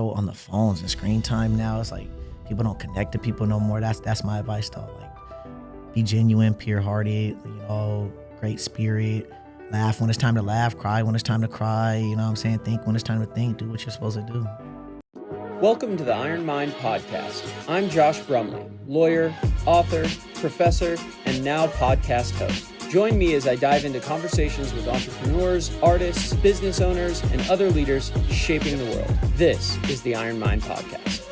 on the phones and screen time now. It's like people don't connect to people no more. That's my advice though. Like be genuine, pure hearted, great spirit. Laugh when it's time to laugh, cry when it's time to cry, you know what I'm saying? Think when it's time to think, do what you're supposed to do. Welcome to the Iron Mind Podcast. I'm Josh Brumley, lawyer, author, professor, and now podcast host. Join me as I dive into conversations with entrepreneurs, artists, business owners, and other leaders shaping the world. This is the Iron Mind Podcast.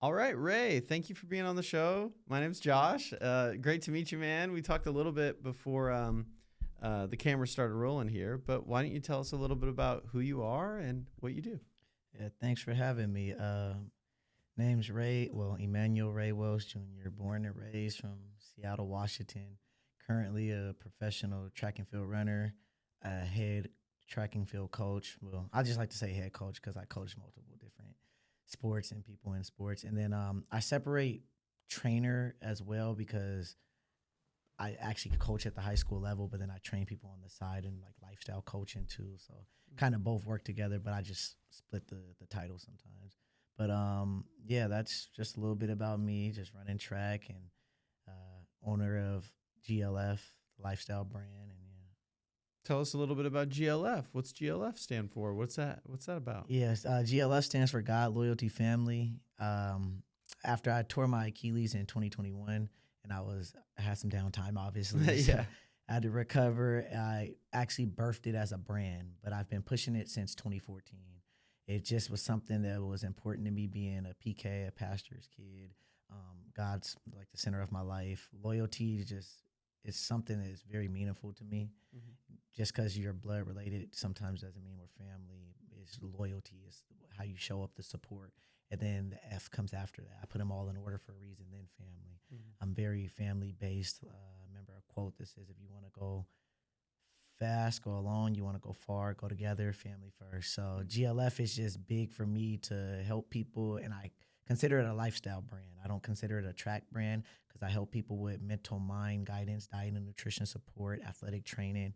All right, Ray, thank you for being on the show. My name's Josh. Great to meet you, man. We talked a little bit before the camera started rolling here, but why don't you tell us a little bit about who you are and what you do? Yeah, thanks for having me. Name's Emmanuel Ray Wells Jr., born and raised from Seattle, Washington. Currently a professional track and field runner, a head track and field coach. Well, I just like to say head coach because I coach multiple different sports and people in sports. And then I separate trainer as well because I actually coach at the high school level, but then I train people on the side and like lifestyle coaching too. So kind of both work together, but I just split the title sometimes. But yeah, that's just a little bit about me, just running track and owner of GLF, lifestyle brand. And yeah. Tell us a little bit about GLF. What's GLF stand for? What's that about? Yes, GLF stands for God, Loyalty, Family. After I tore my Achilles in 2021, and I had some downtime, obviously. Yeah. So I had to recover. I actually birthed it as a brand, but I've been pushing it since 2014. It just was something that was important to me, being a PK, a pastor's kid. God's like the center of my life. Loyalty is something that is very meaningful to me. Mm-hmm. Just because you're blood related sometimes doesn't mean we're family. It's loyalty is how you show up, the support. And then the F comes after that. I put them all in order for a reason, then family. Mm-hmm. I'm very family-based. Remember a quote that says, if you want to go fast, go alone. You want to go far, go together, family first. So GLF is just big for me to help people, and I consider it a lifestyle brand. I don't consider it a track brand because I help people with mental, mind guidance, diet and nutrition support, athletic training,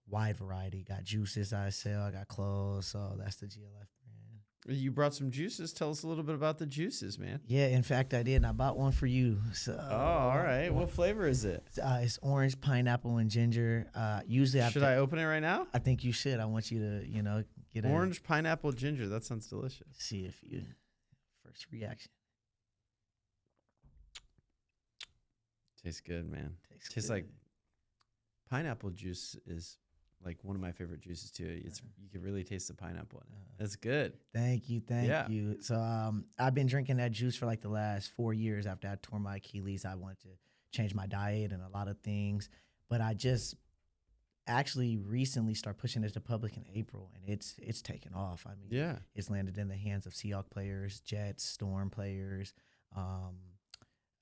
wide variety. Got juices I sell, I got clothes, so that's the GLF brand. You brought some juices. Tell us a little bit about the juices, man. Yeah, in fact, I did, and I bought one for you. So, all right. What flavor is it? It's orange, pineapple, and ginger. Usually, should I open it right now? I think you should. I want you to, get orange, pineapple, ginger. That sounds delicious. See if you first reaction. Tastes good, man. Tastes good. Like pineapple juice is like one of my favorite juices too. You can really taste the pineapple in it. That's good. Thank you. So I've been drinking that juice for like the last 4 years. After I tore my Achilles, I wanted to change my diet and a lot of things, but I just actually recently started pushing it to public in April, and it's taken off. I mean, yeah, it's landed in the hands of Seahawks players, Jets, Storm players,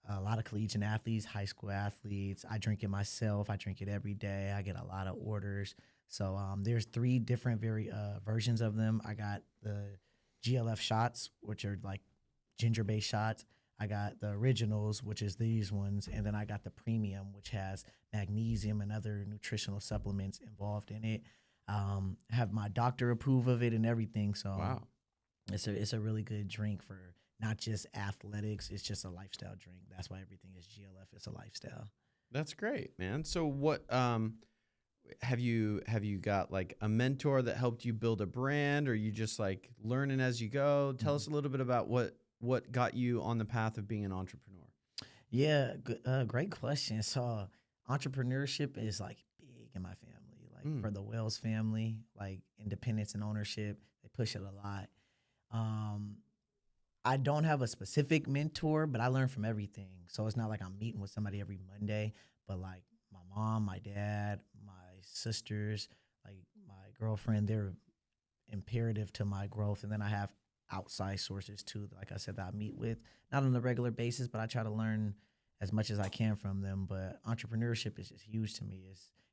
a lot of collegiate athletes, high school athletes. I drink it myself. I drink it every day. I get a lot of orders. So there's 3 different versions of them. I got the GLF shots, which are like ginger-based shots. I got the originals, which is these ones, and then I got the premium, which has magnesium and other nutritional supplements involved in it. Have my doctor approve of it and everything. So wow, it's a really good drink for not just athletics. It's just a lifestyle drink. That's why everything is GLF. It's a lifestyle. That's great, man. So what have you got like a mentor that helped you build a brand, or you just like learning as you go? Tell us a little bit about what got you on the path of being an entrepreneur. Yeah, great question. So entrepreneurship is like big in my family. Like for the Wells family, like independence and ownership, they push it a lot. I don't have a specific mentor, but I learn from everything. So it's not like I'm meeting with somebody every Monday, but like my mom, my dad, my sisters, like my girlfriend, they're imperative to my growth. And then I have outside sources too, like I said, that I meet with, not on a regular basis, but I try to learn as much as I can from them. But entrepreneurship is just huge to me.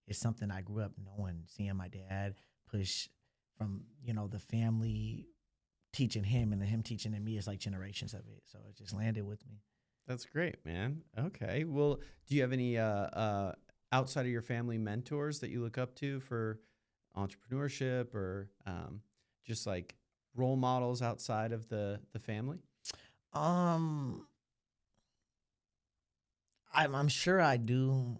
It's something I grew up knowing, seeing my dad push from, the family teaching him and then him teaching me. Is like generations of it. So it just landed with me. That's great, man. Okay. Well, do you have any outside of your family mentors that you look up to for entrepreneurship or just like role models outside of the family? Um, I'm sure I do.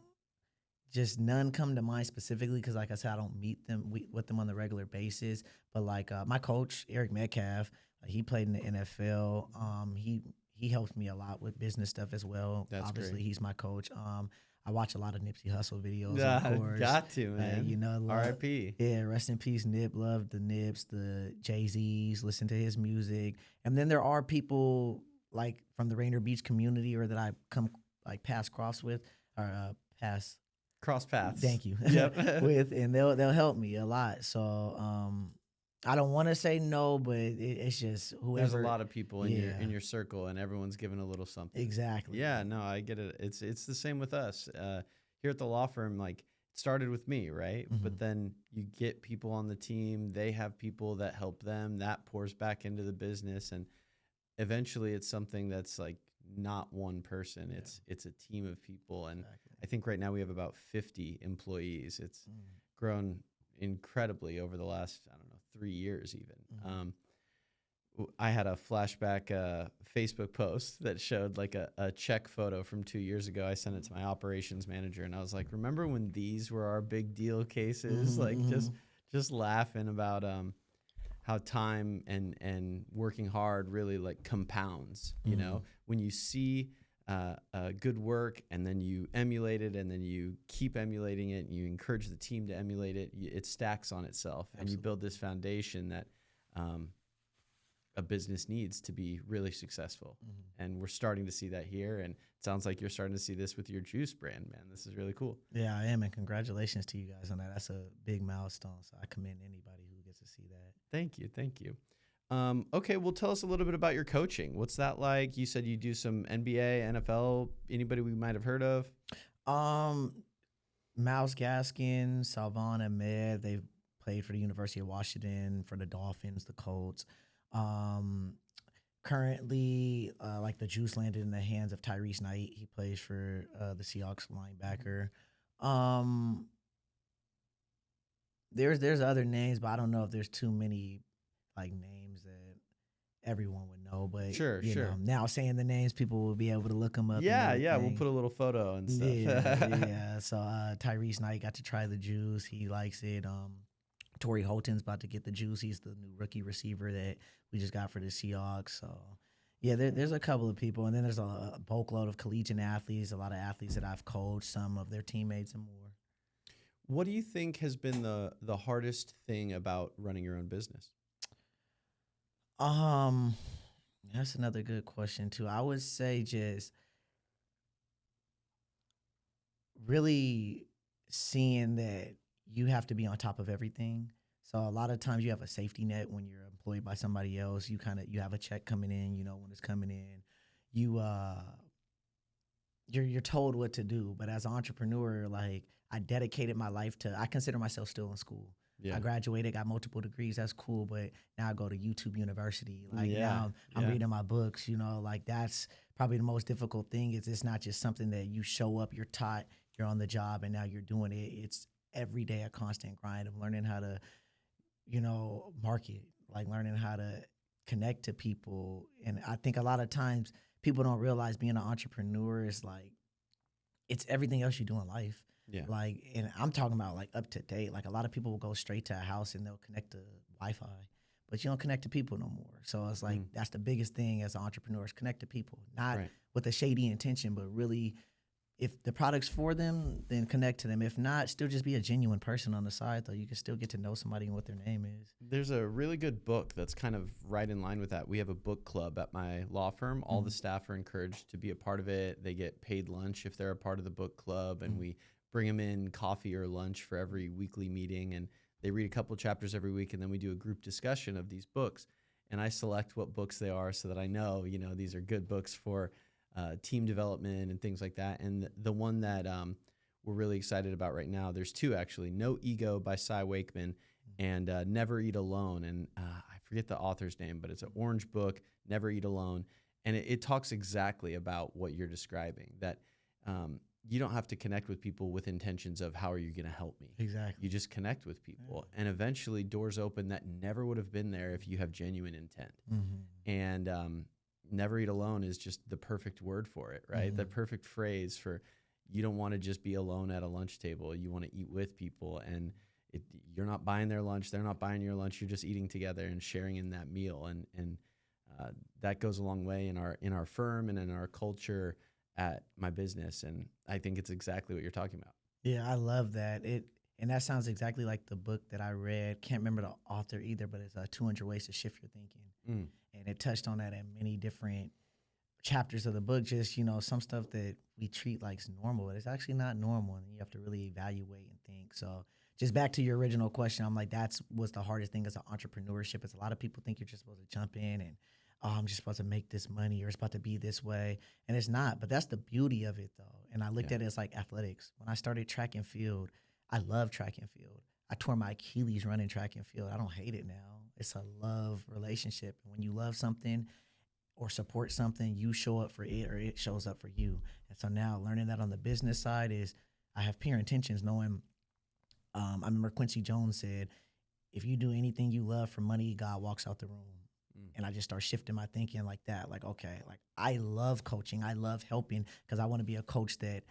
Just none come to mind specifically because, like I said, I don't meet them with them on the regular basis. But like my coach, Eric Metcalf, he played in the NFL. He helped me a lot with business stuff as well. That's Obviously, great. he's my coach. I watch a lot of Nipsey Hussle videos, Yeah, of course. got to, man. You know, R.I.P. Yeah, rest in peace, Nip. Love the Nips, the Jay-Z's, listen to his music. And then there are people like from the Rainier Beach community or that I come like pass cross with or pass Cross paths. thank you Yep. with, and they'll help me a lot. So I don't want to say no, but it's just whoever. There's a lot of people in Yeah. your circle, and everyone's giving a little something. Exactly. Yeah, no, I get it. It's the same with us here at the law firm. Like, it started with me, right? Mhm. But then you get people on the team. They have people that help them. That pours back into the business, and eventually, it's something that's like not one person. It's a team of people, and Exactly. I think right now we have about 50 employees. It's Mm. grown incredibly over the last, I don't know, 3 years even. Mhm. I had a flashback Facebook post that showed like a check photo from 2 years ago. I sent it to my operations manager, and I was like, remember when these were our big deal cases? Mhm, Like mhm. just laughing about how time and working hard really like compounds, you know, when you see good work and then you emulate it and then you keep emulating it and you encourage the team to emulate it, it stacks on itself. And you build this foundation that a business needs to be really successful. And we're starting to see that here. And it sounds like you're starting to see this with your juice brand, man. This is really cool. Yeah, I am, and congratulations to you guys on that. That's a big milestone. So I commend anybody who gets to see that. Thank you. Thank you. Okay, well, tell us a little bit about your coaching. What's that like? You said you do some NBA, NFL. Anybody we might have heard of? Miles Gaskin, Salvan Ahmed, they've played for the University of Washington, for the Dolphins, the Colts. Currently, like the juice landed in the hands of Tyrese Knight. He plays for the Seahawks linebacker. There's other names, but I don't know if there's too many like names that everyone would know. But Sure. you know, now saying the names, people will be able to look them up. Yeah. We'll put a little photo and stuff. Yeah. So Tyrese Knight got to try the juice. He likes it. Torrey Holton's about to get the juice. He's the new rookie receiver that we just got for the Seahawks. So yeah, there's a couple of people, and then there's a bulk load of collegiate athletes, a lot of athletes that I've coached, some of their teammates and more. What do you think has been the hardest thing about running your own business? That's another good question too. I would say just really seeing that you have to be on top of everything. So a lot of times you have a safety net when you're employed by somebody else. You have a check coming in, you know when it's coming in. You're told what to do, but as an entrepreneur, like I dedicated my life to. I consider myself still in school. Yeah. I graduated, got multiple degrees. That's cool, but now I go to YouTube University. Like Yeah, now I'm yeah. reading my books. You know, like that's probably the most difficult thing. Is it's not just something that you show up, you're taught, you're on the job, and now you're doing it. It's every day a constant grind of learning how to, market, like learning how to connect to people. And I think a lot of times people don't realize being an entrepreneur is like it's everything else you do in life. Yeah. Like, and I'm talking about like up to date. Like a lot of people will go straight to a house and they'll connect to Wi-Fi, but you don't connect to people no more. So it's like that's the biggest thing as an entrepreneur is connect to people, not Right. with a shady intention, but really, if the product's for them, then connect to them. If not, still just be a genuine person on the side. Though you can still get to know somebody and what their name is. There's a really good book that's kind of right in line with that. We have a book club at my law firm. All the staff are encouraged to be a part of it. They get paid lunch if they're a part of the book club, and we bring them in coffee or lunch for every weekly meeting, and they read a couple chapters every week, and then we do a group discussion of these books. And I select what books they are so that I know, these are good books for team development and things like that. And the one that we're really excited about right now, there's two actually, No Ego by Cy Wakeman and Never Eat Alone. And I forget the author's name, but it's an orange book, Never Eat Alone. And it talks exactly about what you're describing, that you don't have to connect with people with intentions of how are you going to help me. Exactly. You just connect with people, and eventually doors open that never would have been there if you have genuine intent. And never eat alone is just the perfect word for it, right? The perfect phrase for, you don't want to just be alone at a lunch table. You want to eat with people, and you're not buying their lunch. They're not buying your lunch. You're just eating together and sharing in that meal. And that goes a long way in our firm and in our culture at my business. And I think it's exactly what you're talking about. Yeah, I love that. And that sounds exactly like the book that I read. Can't remember the author either, but it's 200 Ways to Shift Your Thinking. And it touched on that in many different chapters of the book. Just, some stuff that we treat like normal, but it's actually not normal. And you have to really evaluate and think. So just back to your original question, I'm like, that's what's the hardest thing as an entrepreneurship. Is a lot of people think you're just supposed to jump in and, I'm just supposed to make this money, or it's about to be this way. And it's not, but that's the beauty of it though. And I looked at it as like athletics. When I started track and field, I love track and field. I tore my Achilles running track and field. I don't hate it now. It's a love relationship. And when you love something or support something, you show up for it, or it shows up for you. And so now learning that on the business side is, I have pure intentions, knowing, I remember Quincy Jones said, if you do anything you love for money, God walks out the room. And I just start shifting my thinking like that. Like, okay, like I love coaching. I love helping, because I want to be a coach that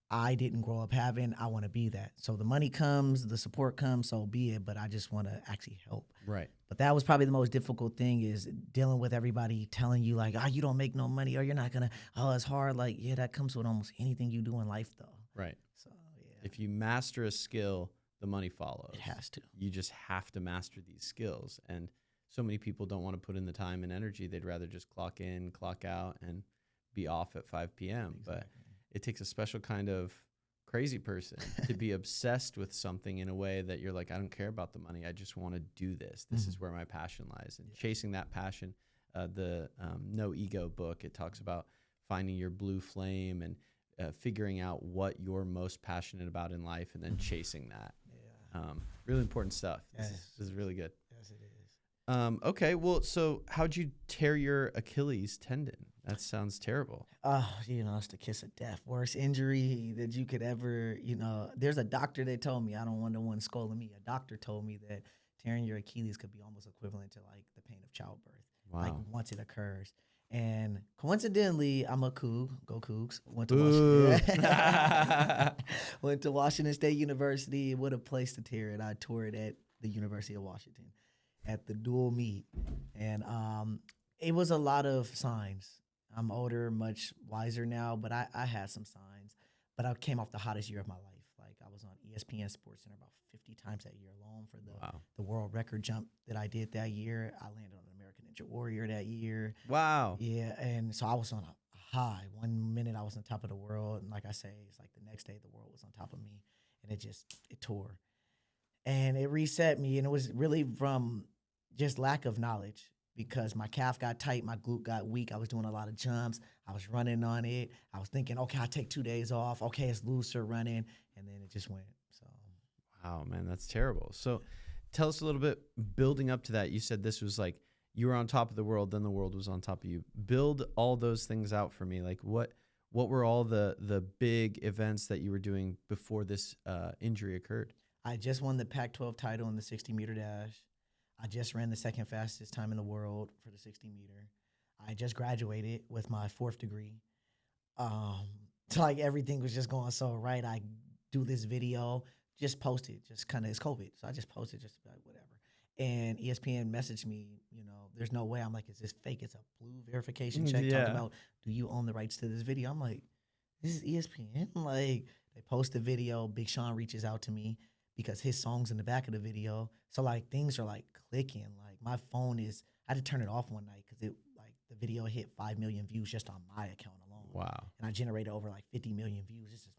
I didn't grow up having. I want to be that. So the money comes, the support comes, so be it. But I just want to actually help. Right. But that was probably the most difficult thing, is dealing with everybody telling you like, you don't make no money, or you're not going to, it's hard. Like, yeah, that comes with almost anything you do in life though. Right. So yeah. If you master a skill, the money follows. It has to. You just have to master these skills. And so many people don't want to put in the time and energy. They'd rather just clock in, clock out, and be off at 5 p.m. Exactly. But it takes a special kind of crazy person to be obsessed with something in a way that you're like, I don't care about the money. I just want to do this. This is where my passion lies. And chasing that passion, the No Ego book, it talks about finding your blue flame and figuring out what you're most passionate about in life, and then chasing that. Really important stuff. Yes. This is really good. Yes, it is. Okay, well, so how'd you tear your Achilles tendon? That sounds terrible. It's the kiss of death. Worst injury that you could ever, there's a doctor that told me, I don't want no one scolding me. A doctor told me that tearing your Achilles could be almost equivalent to like the pain of childbirth. Wow. Like once it occurs. And coincidentally, I'm a Coug. Go Cougs. Went to Washington State University. What a place to tear it. I tore it at the University of Washington at the dual meet. And it was a lot of signs. I'm older, much wiser now, but I had some signs. But I came off the hottest year of my life. Like, I was on ESPN SportsCenter about 50 times that year alone for the world record jump that I did that year. I landed on an American Ninja Warrior that year. Wow. Yeah, and so I was on a high. 1 minute I was on top of the world, and like I say, it's like the next day the world was on top of me, and it tore. And it reset me, and it was really from just lack of knowledge, because my calf got tight, my glute got weak. I was doing a lot of jumps. I was running on it. I was thinking, okay, I'll take 2 days off. Okay, it's looser running, and then it just went. So, wow, man, that's terrible. So tell us a little bit, building up to that, you said this was like you were on top of the world, then the world was on top of you. Build all those things out for me. Like what were all the big events that you were doing before this injury occurred? I just won the Pac-12 title in the 60-meter dash. I just ran the second fastest time in the world for the 60-meter. I just graduated with my 4th degree. So like everything was just going so right. I do this video, just posted, just kind of, it's COVID. So I just posted just like whatever. And ESPN messaged me, there's no way. I'm like, is this fake? It's a blue verification check talking about, do you own the rights to this video? I'm like, this is ESPN? Like, they post the video. Big Sean reaches out to me because his song's in the back of the video. So like things are like clicking. Like my phone I had to turn it off one night because the video hit 5 million views just on my account alone. Wow. And I generated over like 50 million views. It's just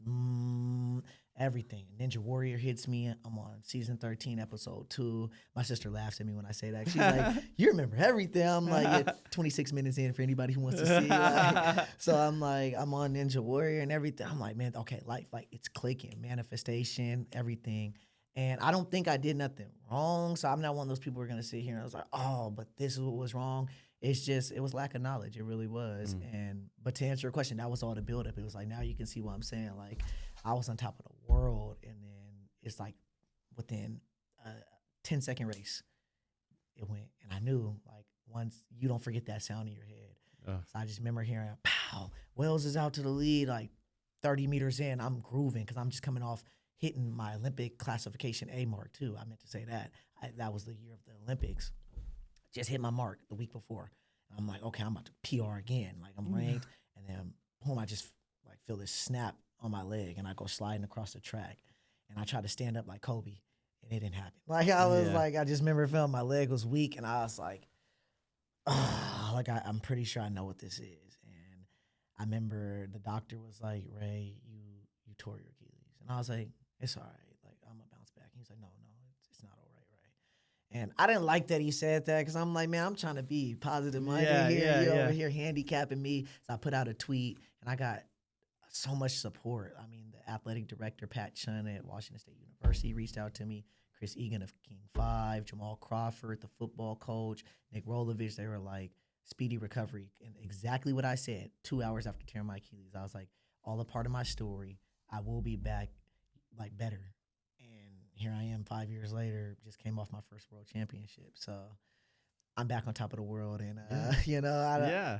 everything. Ninja Warrior hits me. I'm on season 13, episode 2. My sister laughs at me when I say that. She's like, you remember everything. I'm like, 26 minutes in for anybody who wants to see. Like, so I'm like, I'm on Ninja Warrior and everything. I'm like, man, okay, life, like it's clicking, manifestation, everything. And I don't think I did nothing wrong. So I'm not one of those people who are going to sit here and I was like, oh, but this is what was wrong. It's just, it was lack of knowledge. It really was. But to answer your question, that was all the buildup. It was like, now you can see what I'm saying. Like, I was on top of the world. And then it's like within a 10-second race, it went. And I knew, like, once you don't forget that sound in your head. So I just remember hearing, pow, Wells is out to the lead, like 30 meters in. I'm grooving because I'm just coming off hitting my Olympic classification A mark too. I meant to say that. That was the year of the Olympics. Just hit my mark the week before. And I'm like, okay, I'm about to PR again. Like I'm ranked. And then boom, I just like feel this snap on my leg and I go sliding across the track. And I try to stand up like Kobe and it didn't happen. Like I was like, I just remember feeling my leg was weak and I was like, I'm pretty sure I know what this is. And I remember the doctor was like, Ray, you tore your Achilles. And I was like, it's all right. Like, I'm going to bounce back. He's like, no, it's not all right, Ray. And I didn't like that he said that because I'm like, man, I'm trying to be positive-minded here. You're over here handicapping me. So I put out a tweet, and I got so much support. I mean, the athletic director, Pat Chun at Washington State University, reached out to me. Chris Egan of King 5, Jamal Crawford, the football coach, Nick Rolovich. They were like, speedy recovery. And exactly what I said 2 hours after tearing my Achilles. I was like, all a part of my story. I will be back. Like better, and here I am 5 years later. Just came off my first world championship, so I'm back on top of the world, and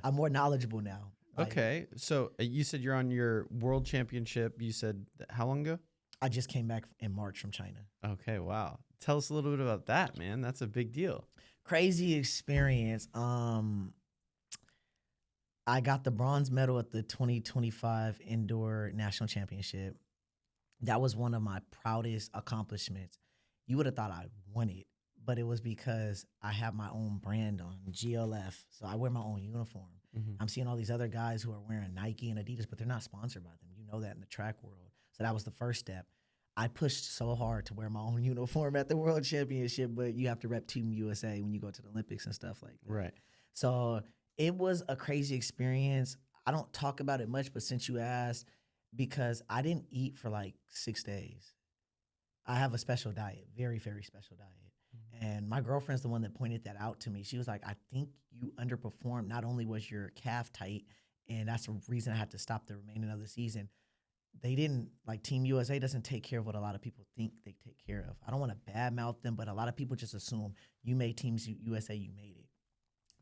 I'm more knowledgeable now. Okay, so you said you're on your world championship. You said how long ago? I just came back in March from China. Okay, wow. Tell us a little bit about that, man. That's a big deal. Crazy experience. I got the bronze medal at the 2025 Indoor National Championship. That was one of my proudest accomplishments. You would have thought I won it, but it was because I have my own brand on, GLF. So I wear my own uniform. I'm seeing all these other guys who are wearing Nike and Adidas, but they're not sponsored by them. You know that in the track world. So that was the first step. I pushed so hard to wear my own uniform at the World Championship, but you have to rep Team USA when you go to the Olympics and stuff like that. Right. So it was a crazy experience. I don't talk about it much, but since you asked, because I didn't eat for like 6 days. I have a special diet, very, very special diet. And my girlfriend's the one that pointed that out to me. She was like, I think you underperformed. Not only was your calf tight, and that's the reason I had to stop the remaining of the season. They didn't, like Team USA doesn't take care of what a lot of people think they take care of. I don't want to badmouth them, but a lot of people just assume you made Team USA, you made it.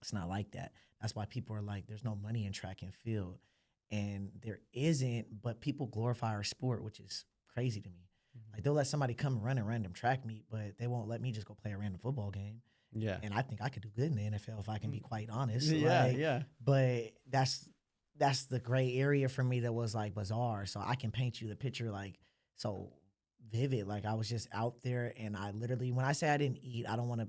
It's not like that. That's why people are like, there's no money in track and field. And there isn't, but people glorify our sport, which is crazy to me. Like they'll let somebody come and run a random track meet, but they won't let me just go play a random football game. Yeah. And I think I could do good in the NFL if I can be quite honest. Yeah. But that's the gray area for me that was like bizarre. So I can paint you the picture like so vivid. Like I was just out there and I literally, when I say I didn't eat, I don't want to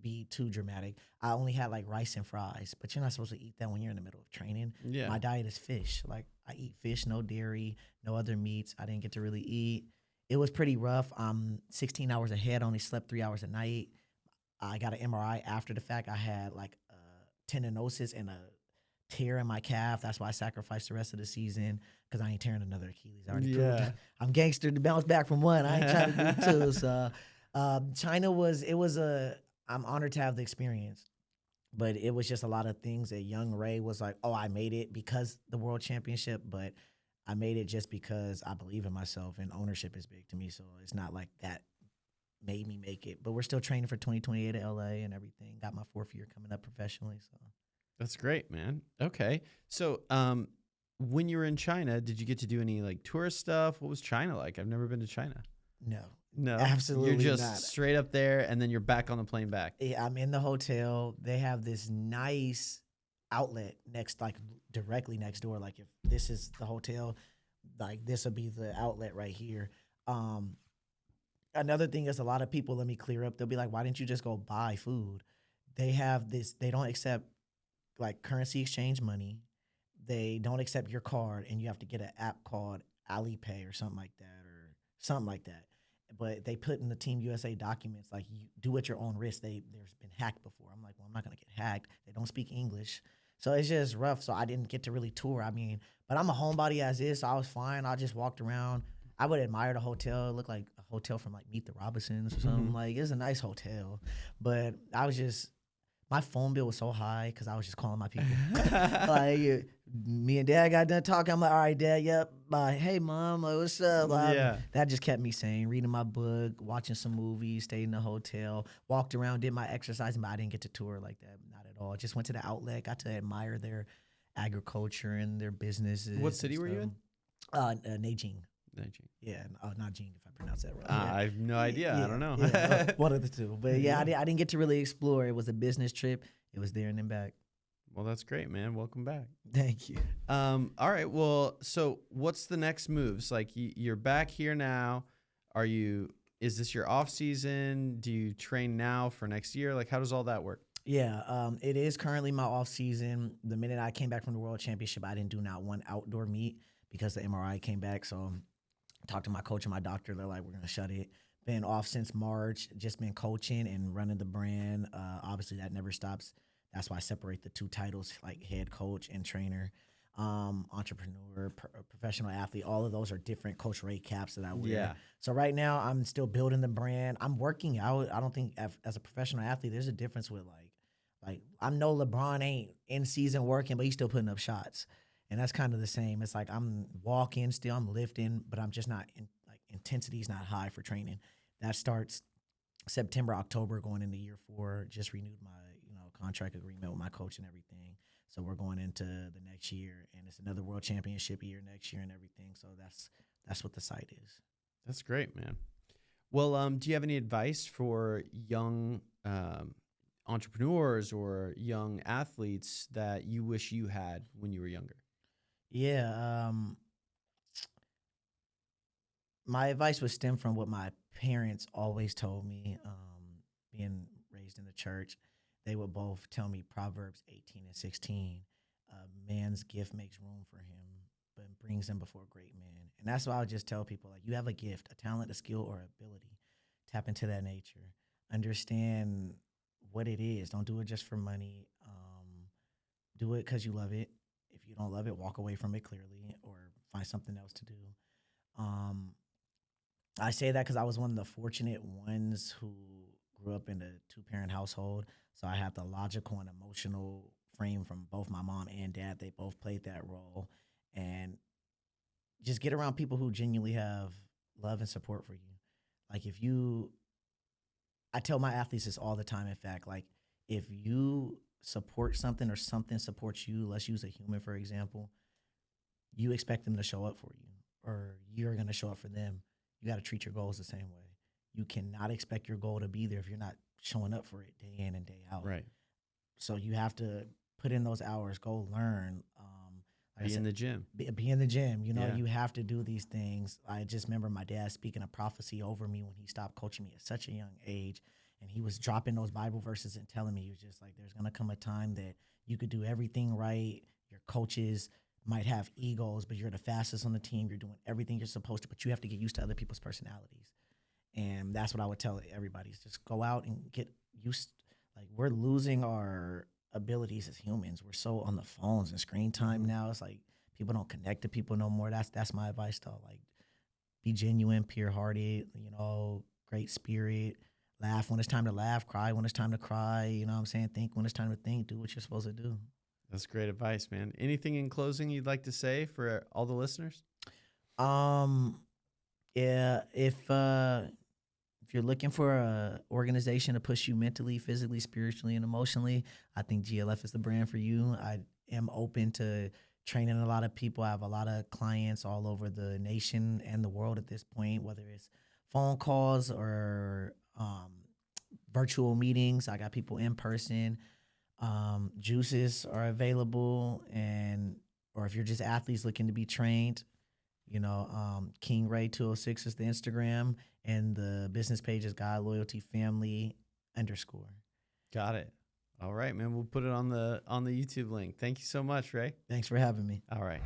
be too dramatic. I only had like rice and fries, but you're not supposed to eat that when you're in the middle of training. Yeah. My diet is fish. Like I eat fish, no dairy, no other meats. I didn't get to really eat. It was pretty rough. I'm 16 hours ahead, only slept 3 hours a night. I got an MRI after the fact. I had like tendinosis and a tear in my calf. That's why I sacrificed the rest of the season because I ain't tearing another Achilles. I already proved that. I'm gangster to bounce back from one. I ain't trying to do two. So China I'm honored to have the experience, but it was just a lot of things that young Ray was like, oh, I made it because the world championship, but I made it just because I believe in myself and ownership is big to me. So it's not like that made me make it, but we're still training for 2028 at LA and everything. Got my 4th year coming up professionally. So that's great, man. Okay. So, when you were in China, did you get to do any like tourist stuff? What was China like? I've never been to China. No, absolutely not. You're just straight up there and then you're back on the plane back. Yeah, I'm in the hotel. They have this nice outlet directly next door. Like if this is the hotel, like this will be the outlet right here. Another thing is a lot of people, let me clear up, they'll be like, why didn't you just go buy food? They have this, they don't accept like currency exchange money. They don't accept your card and you have to get an app called Alipay or something like that. But they put in the Team USA documents, like you do at your own risk. There's been hacked before. I'm like, well, I'm not going to get hacked. They don't speak English. So it's just rough. So I didn't get to really tour. I mean, but I'm a homebody as is, so I was fine. I just walked around. I would admire the hotel. It looked like a hotel from like Meet the Robinsons or something. Like, it's a nice hotel, but I was just, my phone bill was so high because I was just calling my people. Like, me and Dad got done talking. I'm like, all right, Dad, yep, bye. Hey, Mom, like, what's up? Like, Yeah. that just kept me sane. Reading my book, watching some movies, stayed in the hotel, walked around, did my exercising, but I didn't get to tour like that, not at all. Just went to the outlet, got to admire their agriculture and their businesses. What city and were you in? Nanjing. Nanjing. Yeah, Nanjing, if I pronounce that right. I have no idea. I don't know. Yeah, one of the two. But yeah, I didn't get to really explore. It was a business trip. It was there and then back. Well, that's great, man. Welcome back. Thank you. All right. Well, so what's the next moves? Like, you're back here now. Is this your off season? Do you train now for next year? Like, how does all that work? Yeah, it is currently my off season. The minute I came back from the World Championship, I didn't do not one outdoor meet because the MRI came back. So talked to my coach and my doctor. They're like, we're going to shut it. Been off since March, just been coaching and running the brand. Obviously, that never stops. That's why I separate the two titles, like head coach and trainer, entrepreneur, professional athlete. All of those are different Coach Ray caps that I wear. Yeah. So right now, I'm still building the brand. I'm working out. I don't think as a professional athlete, there's a difference with like I know LeBron ain't in season working, but he's still putting up shots. And that's kind of the same. It's like I'm walking still, I'm lifting, but I'm just not intensity is not high for training. That starts September, October, going into year 4. Just renewed my contract agreement with my coach and everything. So we're going into the next year, and it's another World Championship year next year and everything. So that's what the site is. That's great, man. Well, do you have any advice for young entrepreneurs or young athletes that you wish you had when you were younger? Yeah. My advice would stem from what my parents always told me, being raised in the church. They would both tell me Proverbs 18 and 16, man's gift makes room for him, but brings him before great men. And that's why I would just tell people, like, you have a gift, a talent, a skill, or ability. Tap into that nature. Understand what it is. Don't do it just for money. Do it because you love it. If you don't love it, walk away from it clearly or find something else to do. I say that because I was one of the fortunate ones who grew up in a 2-parent household. So I have the logical and emotional frame from both my mom and dad. They both played that role. And just get around people who genuinely have love and support for you. Like I tell my athletes this all the time, in fact, like if you support something or something supports you, let's use a human, for example, you expect them to show up for you or you're going to show up for them. You got to treat your goals the same way. You cannot expect your goal to be there if you're not showing up for it day in and day out. Right. So you have to put in those hours, go learn. Be in the gym. Be in the gym. Yeah. You have to do these things. I just remember my dad speaking a prophecy over me when he stopped coaching me at such a young age. And he was dropping those Bible verses and telling me, he was just like, there's going to come a time that you could do everything right. Your coaches might have egos, but you're the fastest on the team. You're doing everything you're supposed to, but you have to get used to other people's personalities. And that's what I would tell everybody is just go out and get used. Like, we're losing our abilities as humans. We're so on the phones and screen time now. It's like people don't connect to people no more. That's my advice though. Like, be genuine, pure-hearted, great spirit. Laugh when it's time to laugh, cry when it's time to cry. You know what I'm saying? Think when it's time to think. Do what you're supposed to do. That's great advice, man. Anything in closing you'd like to say for all the listeners? Yeah, if you're looking for a organization to push you mentally, physically, spiritually, and emotionally, I think GLF is the brand for you. I am open to training a lot of people. I have a lot of clients all over the nation and the world at this point, whether it's phone calls or virtual meetings. I got people in person. Juices are available, or if you're just athletes looking to be trained, King Ray 206 is the Instagram, and the business page is God Loyalty Family _ Got it. All right, man. We'll put it on the YouTube link. Thank you so much, Ray. Thanks for having me. All right.